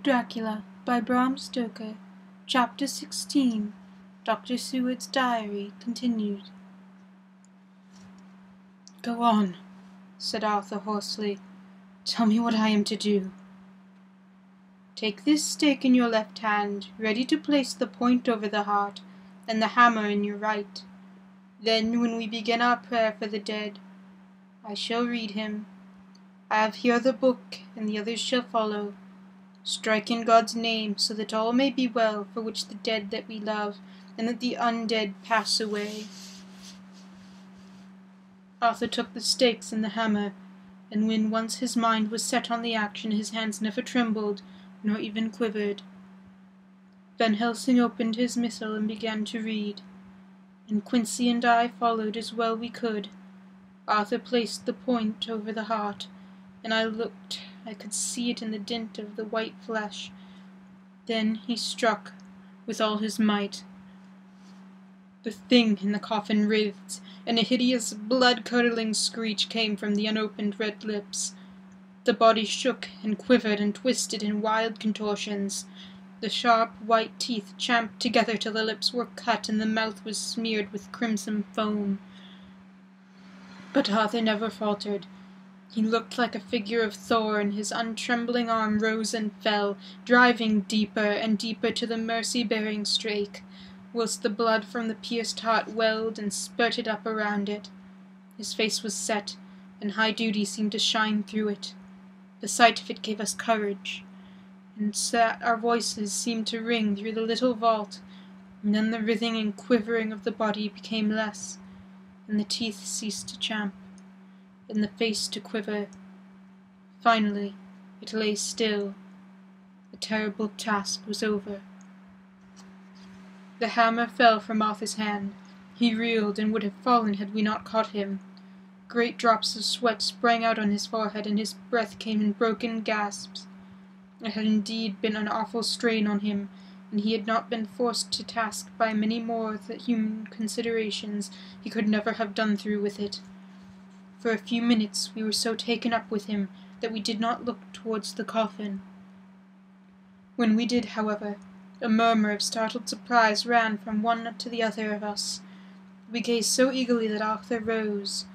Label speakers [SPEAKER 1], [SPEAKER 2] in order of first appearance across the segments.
[SPEAKER 1] Dracula by Bram Stoker. Chapter 16. Dr. Seward's Diary continued.
[SPEAKER 2] "Go on," said Arthur hoarsely. "Tell me what I am to do."
[SPEAKER 1] "Take this stake in your left hand, ready to place the point over the heart, and the hammer in your right. Then, when we begin our prayer for the dead, I shall read him. I have here the book, and the others shall follow. Strike in God's name, so that all may be well for which the dead that we love, and that the undead pass away." Arthur took the stakes and the hammer, and when once his mind was set on the action, his hands never trembled, nor even quivered. Van Helsing opened his missal and began to read, and Quincy and I followed as well we could. Arthur placed the point over the heart, and I looked. I could see it in the dint of the white flesh. Then he struck with all his might. The thing in the coffin writhed, and a hideous, blood-curdling screech came from the unopened red lips. The body shook and quivered and twisted in wild contortions. The sharp, white teeth champed together till the lips were cut and the mouth was smeared with crimson foam. But Arthur never faltered. He looked like a figure of Thor, and his untrembling arm rose and fell, driving deeper and deeper to the mercy-bearing stake, whilst the blood from the pierced heart welled and spurted up around it. His face was set, and high duty seemed to shine through it. The sight of it gave us courage, and our voices seemed to ring through the little vault, and then the writhing and quivering of the body became less, and the teeth ceased to champ, and the face to quiver. Finally, it lay still. The terrible task was over. The hammer fell from Arthur's hand. He reeled and would have fallen had we not caught him. Great drops of sweat sprang out on his forehead, and his breath came in broken gasps. It had indeed been an awful strain on him, and he had not been forced to task by many more human considerations, he could never have done through with it. For a few minutes we were so taken up with him that we did not look towards the coffin. When we did, however, a murmur of startled surprise ran from one to the other of us. We gazed so eagerly that Arthur rose,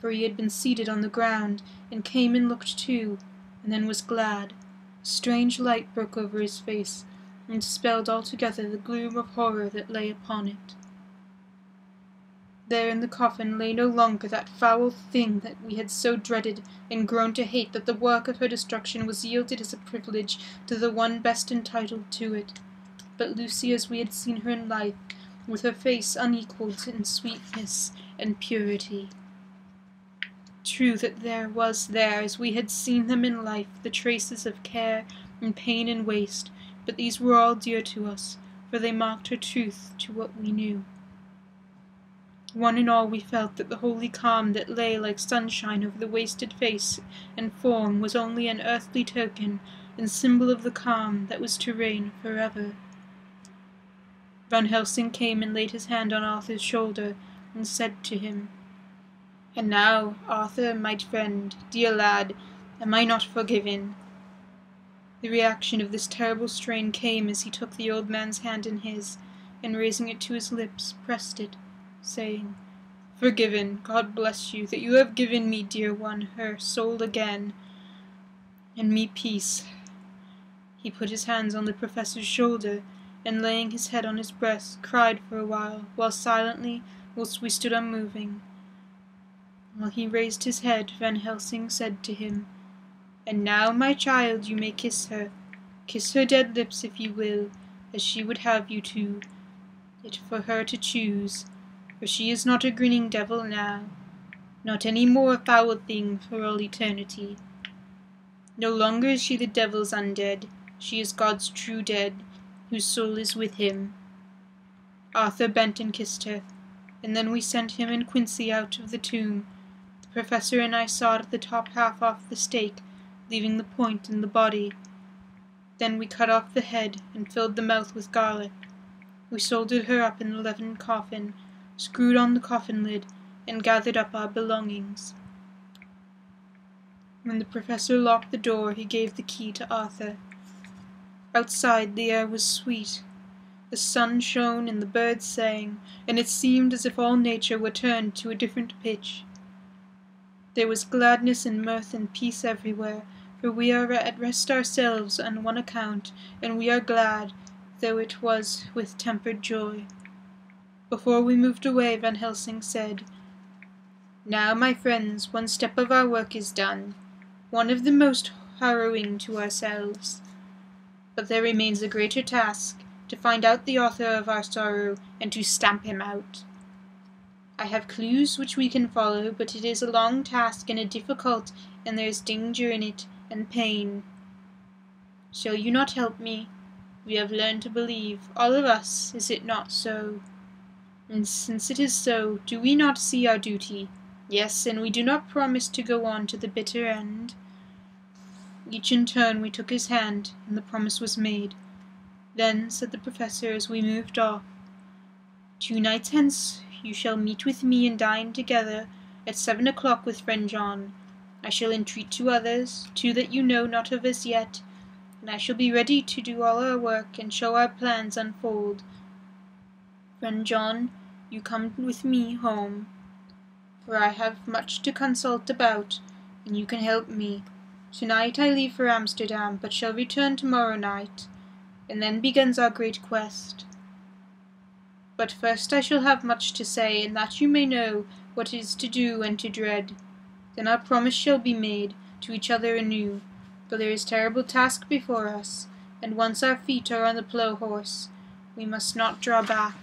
[SPEAKER 1] for he had been seated on the ground, and came and looked too, and then was glad. A strange light broke over his face, and dispelled altogether the gloom of horror that lay upon it. There in the coffin lay no longer that foul thing that we had so dreaded and grown to hate, that the work of her destruction was yielded as a privilege to the one best entitled to it, but Lucy as we had seen her in life, with her face unequalled in sweetness and purity. True that there was there, as we had seen them in life, the traces of care and pain and waste, but these were all dear to us, for they marked her truth to what we knew. One and all we felt that the holy calm that lay like sunshine over the wasted face and form was only an earthly token and symbol of the calm that was to reign forever. Van Helsing came and laid his hand on Arthur's shoulder and said to him, "And now, Arthur, my friend, dear lad, am I not forgiven?" The reaction of this terrible strain came as he took the old man's hand in his, and raising it to his lips, pressed it, saying, "Forgiven, God bless you, that you have given me, dear one, her soul again, and me peace." He put his hands on the professor's shoulder, and laying his head on his breast, cried for a while silently, whilst we stood unmoving. While he raised his head, Van Helsing said to him, "And now, my child, you may kiss her. Kiss her dead lips if you will, as she would have you to. It for her to choose, for she is not a grinning devil now, not any more a foul thing for all eternity. No longer is she the devil's undead, she is God's true dead, whose soul is with him." Arthur bent and kissed her, and then we sent him and Quincy out of the tomb. The professor and I sawed the top half off the stake, leaving the point in the body. Then we cut off the head and filled the mouth with garlic. We soldered her up in the leaden coffin, screwed on the coffin lid, and gathered up our belongings. When the professor locked the door, he gave the key to Arthur. Outside the air was sweet. The sun shone and the birds sang, and it seemed as if all nature were turned to a different pitch. There was gladness and mirth and peace everywhere, for we are at rest ourselves on one account, and we are glad, though it was with tempered joy. Before we moved away, Van Helsing said, "Now, my friends, one step of our work is done, one of the most harrowing to ourselves. But there remains a greater task, to find out the author of our sorrow, and to stamp him out. I have clues which we can follow, but it is a long task and a difficult, and there is danger in it, and pain. Shall you not help me? We have learned to believe, all of us, is it not so? And since it is so, do we not see our duty? Yes, and we do not promise to go on to the bitter end." Each in turn we took his hand, and the promise was made. Then, said the professor as we moved off, "2 nights hence you shall meet with me and dine together at 7 o'clock with friend John. I shall entreat 2 others, 2 that you know not of as yet, and I shall be ready to do all our work and show our plans unfold. Friend John, you come with me home, for I have much to consult about, and you can help me. Tonight I leave for Amsterdam, but shall return tomorrow night, and then begins our great quest. But first I shall have much to say, and that you may know what is to do and to dread. Then our promise shall be made to each other anew, for there is terrible task before us, and once our feet are on the plough-horse, we must not draw back."